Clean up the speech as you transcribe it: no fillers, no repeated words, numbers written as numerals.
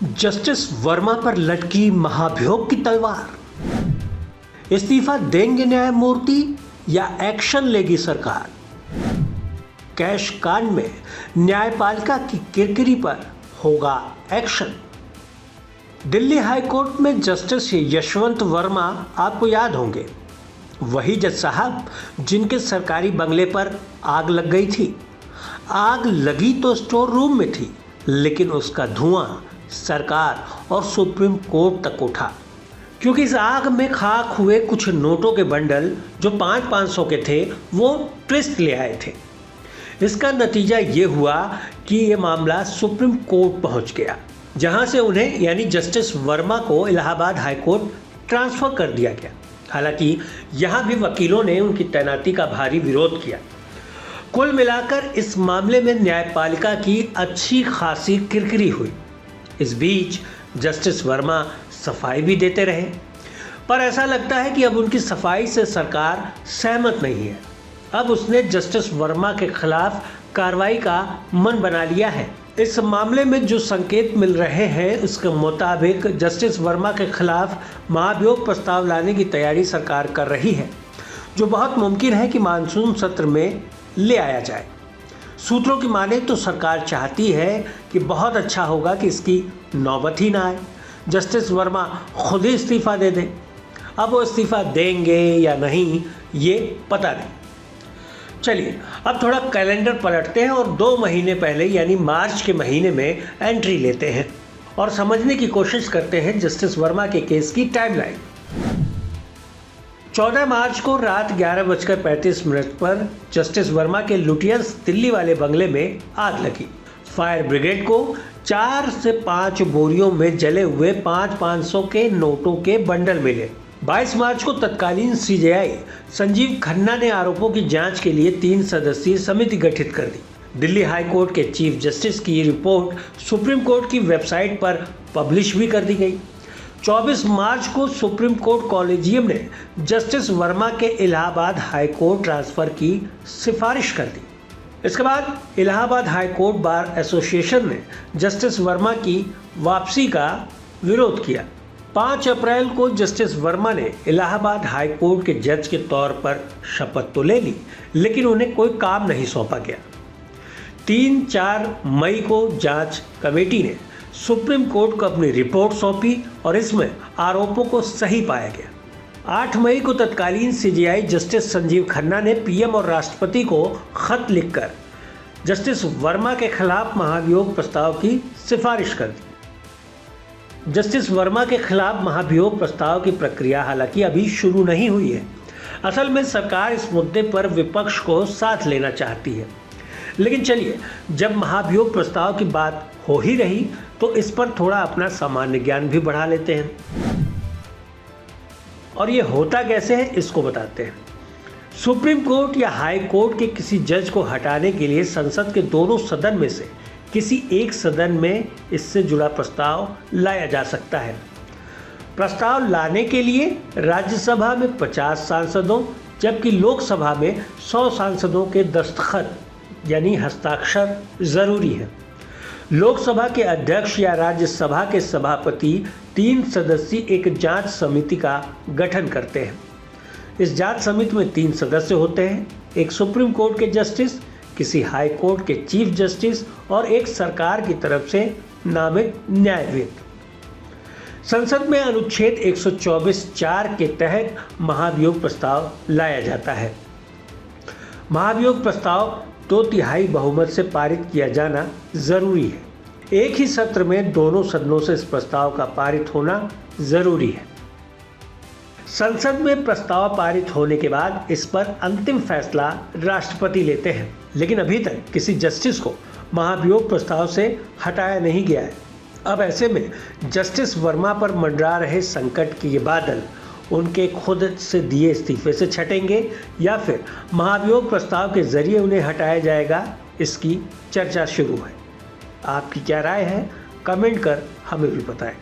Justice Verma पर लटकी महाभियोग की तलवार। इस्तीफा देंगे न्यायमूर्ति या एक्शन लेगी सरकार। कैश कांड में न्यायपालिका की किरकिरी पर होगा एक्शन। दिल्ली हाईकोर्ट में जस्टिस यशवंत वर्मा आपको याद होंगे, वही जज साहब जिनके सरकारी बंगले पर आग लग गई थी। आग लगी तो स्टोर रूम में थी, लेकिन उसका धुआं सरकार और सुप्रीम कोर्ट तक उठा, क्योंकि इस आग में खाक हुए कुछ नोटों के बंडल जो 500 के थे वो ट्विस्ट ले आए थे। इसका नतीजा ये हुआ कि ये मामला सुप्रीम कोर्ट पहुंच गया, जहां से उन्हें यानी जस्टिस वर्मा को इलाहाबाद हाईकोर्ट ट्रांसफर कर दिया गया। हालांकि यहां भी वकीलों ने उनकी तैनाती का भारी विरोध किया। कुल मिलाकर इस मामले में न्यायपालिका की अच्छी खासी किरकिरी हुई। इस बीच जस्टिस वर्मा सफाई भी देते रहे, पर ऐसा लगता है कि अब उनकी सफाई से सरकार सहमत नहीं है। अब उसने जस्टिस वर्मा के खिलाफ कार्रवाई का मन बना लिया है। इस मामले में जो संकेत मिल रहे हैं उसके मुताबिक जस्टिस वर्मा के खिलाफ महाभियोग प्रस्ताव लाने की तैयारी सरकार कर रही है, जो बहुत मुमकिन है कि मानसून सत्र में ले आया जाए। सूत्रों की माने तो सरकार चाहती है कि बहुत अच्छा होगा कि इसकी नौबत ही ना आए, जस्टिस वर्मा खुद ही इस्तीफा दे दें। अब वो इस्तीफा देंगे या नहीं ये पता नहीं। चलिए अब थोड़ा कैलेंडर पलटते हैं और 2 महीने पहले यानी मार्च के महीने में एंट्री लेते हैं और समझने की कोशिश करते हैं जस्टिस वर्मा के केस की टाइमलाइन। 14 मार्च को रात 11:35 पर जस्टिस वर्मा के लुटियंस दिल्ली वाले बंगले में आग लगी। फायर ब्रिगेड को 4 से 5 बोरियों में जले हुए 500 के नोटों के बंडल मिले। 22 मार्च को तत्कालीन सीजेआई संजीव खन्ना ने आरोपों की जांच के लिए 3 सदस्यीय समिति गठित कर दी। दिल्ली हाई कोर्ट के चीफ जस्टिस की रिपोर्ट सुप्रीम कोर्ट की वेबसाइट पर पब्लिश भी कर दी गई। 24 मार्च को सुप्रीम कोर्ट कॉलेजियम ने जस्टिस वर्मा के इलाहाबाद हाई कोर्ट ट्रांसफर की सिफारिश कर दी। इसके बाद Allahabad high court bar association ने जस्टिस वर्मा की वापसी का विरोध किया। 5 अप्रैल को जस्टिस वर्मा ने इलाहाबाद हाई कोर्ट के जज के तौर पर शपथ तो ले ली, लेकिन उन्हें कोई काम नहीं सौंपा गया। 3-4 मई को जांच कमेटी ने सुप्रीम कोर्ट को अपनी रिपोर्ट सौंपी और इसमें आरोपों को सही पाया गया। 8 मई को तत्कालीन सीजेआई जस्टिस संजीव खन्ना ने पीएम और राष्ट्रपति को खत लिखकर जस्टिस वर्मा के खिलाफ महाभियोग प्रस्ताव की सिफारिश कर दी। जस्टिस वर्मा के खिलाफ महाभियोग प्रस्ताव की प्रक्रिया हालांकि अभी शुरू नहीं हुई है। असल में सरकार इस मुद्दे पर विपक्ष को साथ लेना चाहती है, लेकिन चलिए जब महाभियोग प्रस्ताव की बात हो ही रही तो इस पर थोड़ा अपना सामान्य ज्ञान भी बढ़ा लेते हैं और ये होता कैसे है इसको बताते हैं। सुप्रीम कोर्ट या हाई कोर्ट के किसी जज को हटाने के लिए संसद के दोनों सदन में से किसी एक सदन में इससे जुड़ा प्रस्ताव लाया जा सकता है। प्रस्ताव लाने के लिए राज्यसभा में 50 सांसदों जबकि लोकसभा में 100 सांसदों के दस्तखत यानी हस्ताक्षर जरूरी है। लोकसभा के अध्यक्ष या राज्यसभा के सभापति 3 सदस्यीय एक जांच समिति का गठन करते हैं। इस जांच समिति में 3 सदस्य होते हैं, एक सुप्रीम कोर्ट के जस्टिस, किसी हाई कोर्ट के चीफ जस्टिस और एक सरकार की तरफ से नामित न्यायविद। संसद में अनुच्छेद 124(4) के तहत महाभियोग प्रस्ताव लाया जाता है। महाभियोग प्रस्ताव 2/3 बहुमत से पारित किया जाना जरूरी है। एक ही सत्र में दोनों सदनों से इस प्रस्ताव का पारित होना जरूरी है। संसद में प्रस्ताव पारित होने के बाद इस पर अंतिम फैसला राष्ट्रपति लेते हैं, लेकिन अभी तक किसी जस्टिस को महाभियोग प्रस्ताव से हटाया नहीं गया है। अब ऐसे में जस्टिस वर्मा पर मंडरा रहे संकट के ये बादल उनके खुद से दिए इस्तीफे से छटेंगे या फिर महाभियोग प्रस्ताव के जरिए उन्हें हटाया जाएगा, इसकी चर्चा शुरू है। आपकी क्या राय है? कमेंट कर हमें भी बताएं।